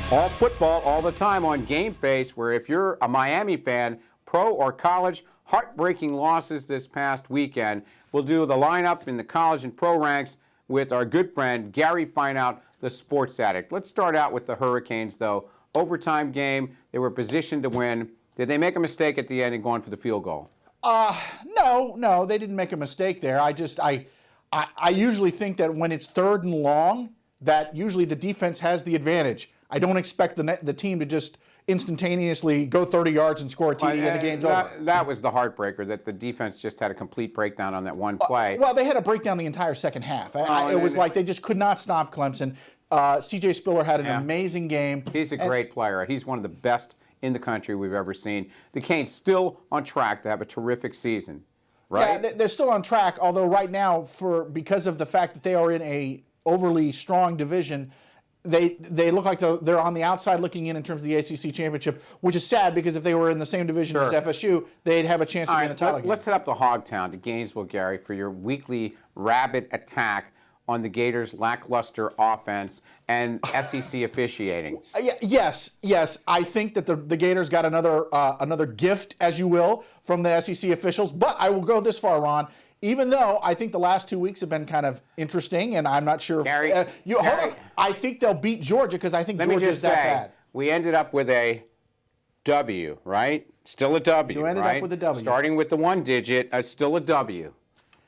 All football, all the time on Gameface, where if you're a Miami fan, pro or college, heartbreaking losses this past weekend. We'll do the lineup in the college and pro ranks with our good friend Gary Fineout, the sports addict. Let's start out with the Hurricanes, though. Overtime game, they were positioned to win. Did they make a mistake at the end and going for the field goal? No, they didn't make a mistake there. I usually think that when it's third and long, that usually the defense has the advantage. I don't expect the team to just instantaneously go 30 yards and score a TD and the game's over. That was the heartbreaker, that the defense just had a complete breakdown on that one play. Well, they had a breakdown the entire second half. It was like they just could not stop Clemson. C.J. Spiller had an amazing game. He's a great player. He's one of the best in the country we've ever seen. The Canes still on track to have a terrific season, right? Yeah, they're still on track, although right now, because of the fact that they are in a overly strong division, they look like they're on the outside looking in terms of the ACC championship, which is sad because if they were in the same division as FSU, they'd have a chance to be in the title game. Let's head up to Hogtown, to Gainesville, Gary, for your weekly rabid attack on the Gators' lackluster offense and SEC officiating. Yes. I think that the Gators got another gift, as you will, from the SEC officials. But I will go this far, Ron. Even though I think the last 2 weeks have been kind of interesting, and I'm not sure if Gary, hold on. I think they'll beat Georgia because I think Georgia is that bad. We ended up with a W, right? Still a W. You ended up with a W. Starting with the one digit, still a W.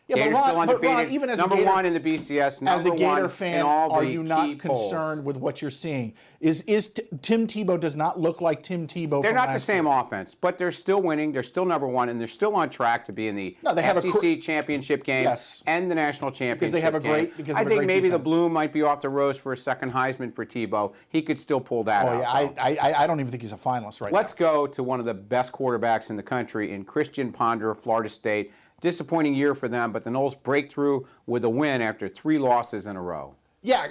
Yeah, Gators still undefeated, but Ron, even as number a Gator, one in the BCS, number as a Gator one fan, in all are the you not key concerned polls. with what you're seeing? Tim Tebow does not look like Tim Tebow. They're from not the last same year. offense, but they're still winning. They're still number one, and they're still on track to be in the have SEC championship game and the national championship because they have a great. game. I think maybe the bloom might be off the rose for a second Heisman for Tebow. He could still pull that out. I don't even think he's a finalist right now. Let's go to one of the best quarterbacks in the country in Christian Ponder of Florida State. Disappointing year for them, but the Noles break through with a win after 3 losses in a row. Yeah.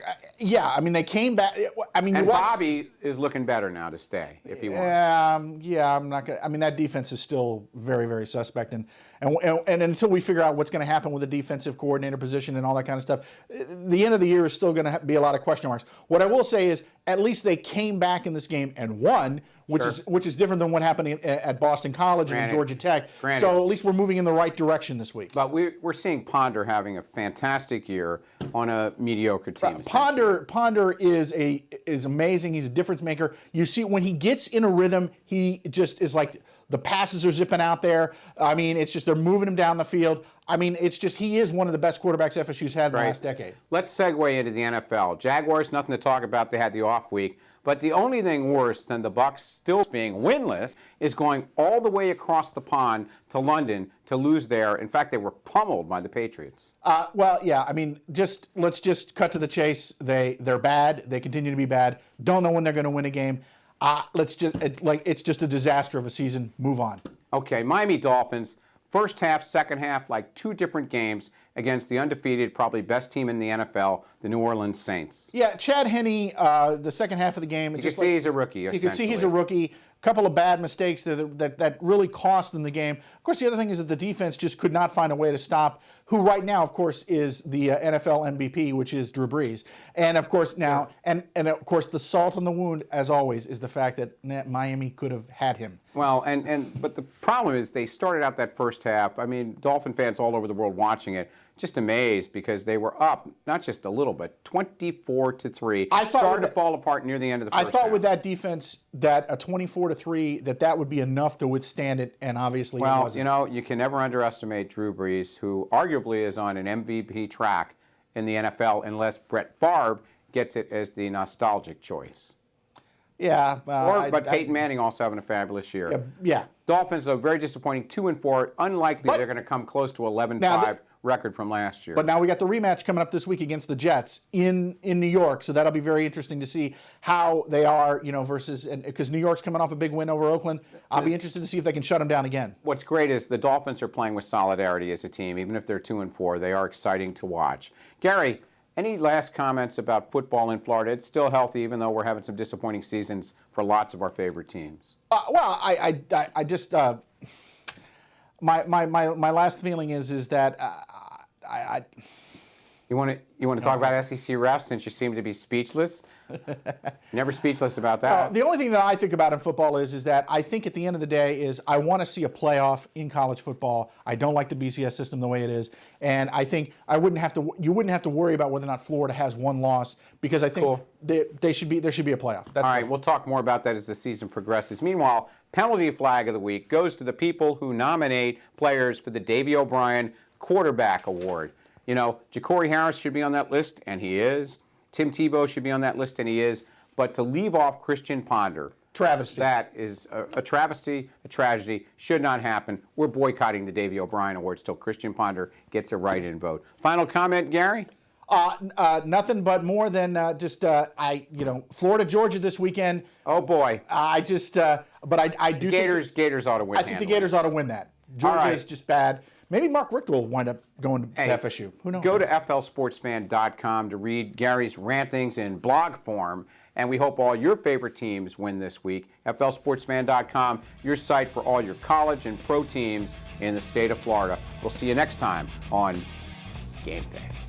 I mean, they came back. I mean, Bobby is looking better now to stay if he wants. I'm not gonna. I mean, that defense is still very, very suspect, and until we figure out what's going to happen with the defensive coordinator position and all that kind of stuff, the end of the year is still going to be a lot of question marks. What I will say is, at least they came back in this game and won, which is different than what happened at Boston College and Georgia Tech. So at least we're moving in the right direction this week. But we're seeing Ponder having a fantastic year on a mediocre team. Ponder is amazing. He's a difference maker. You see, when he gets in a rhythm, he just is like the passes are zipping out there. I mean, it's just they're moving him down the field. I mean, it's just he is one of the best quarterbacks FSU's had in the last decade. Let's segue into the NFL. Jaguars, nothing to talk about. They had the off week. But the only thing worse than the Bucs still being winless is going all the way across the pond to London to lose there. In fact, they were pummeled by the Patriots. Well, yeah. I mean, let's just cut to the chase. They're bad. They continue to be bad. Don't know when they're going to win a game. It's just a disaster of a season. Move on. Okay, Miami Dolphins. First half, second half, like 2 different games against the undefeated, probably best team in the NFL, the New Orleans Saints. Yeah, Chad Henne, the second half of the game. You can see he's a rookie. You can see he's a rookie. A couple of bad mistakes that really cost them the game. Of course, the other thing is that the defense just could not find a way to stop who right now, of course, is the NFL MVP, which is Drew Brees. And of course now, and of course the salt on the wound, as always, is the fact that Miami could have had him. Well, but the problem is they started out that first half. I mean, Dolphin fans all over the world watching it, just amazed because they were up not just a little, but 24-3. Started to fall apart near the end of the first half. I thought with that defense that a 24-3 that would be enough to withstand it, and obviously it wasn't. Well, you know, you can never underestimate Drew Brees, who arguably is on an MVP track in the NFL, unless Brett Favre gets it as the nostalgic choice. Yeah, but Peyton Manning also having a fabulous year. Yeah. Dolphins, though, very disappointing. 2-4. Unlikely they're going to come close to 11-5 record from last year. But now we got the rematch coming up this week against the Jets in New York, so that'll be very interesting to see how they are, versus because New York's coming off a big win over Oakland. I'll be interested to see if they can shut them down again. What's great is the Dolphins are playing with solidarity as a team, even if they're 2-4. They are exciting to watch. Gary, any last comments about football in Florida? It's still healthy, even though we're having some disappointing seasons for lots of our favorite teams. Well, I just my last feeling is that You want to talk about SEC refs since you seem to be speechless? Never speechless about that. The only thing that I think about in football is that I think at the end of the day is I want to see a playoff in college football. I don't like the BCS system the way it is, and I think you wouldn't have to worry about whether or not Florida has one loss because I think there should be a playoff. All right, we'll talk more about that as the season progresses. Meanwhile, penalty flag of the week goes to the people who nominate players for the Davey O'Brien Quarterback Award. You know, Ja'Cory Harris should be on that list, and he is. Tim Tebow should be on that list, and he is. But to leave off Christian Ponder, travesty. That is a travesty, a tragedy. Should not happen. We're boycotting the Davey O'Brien Awards till Christian Ponder gets a write-in vote. Final comment, Gary? Nothing but more than Florida, Georgia this weekend. Oh boy! I do. Gators ought to win. I think the Gators ought to win that. Georgia is just bad. Maybe Mark Richt will wind up going to FSU. Who knows? Go to flsportsfan.com to read Gary's rantings in blog form, and we hope all your favorite teams win this week. flsportsfan.com, your site for all your college and pro teams in the state of Florida. We'll see you next time on Gameface.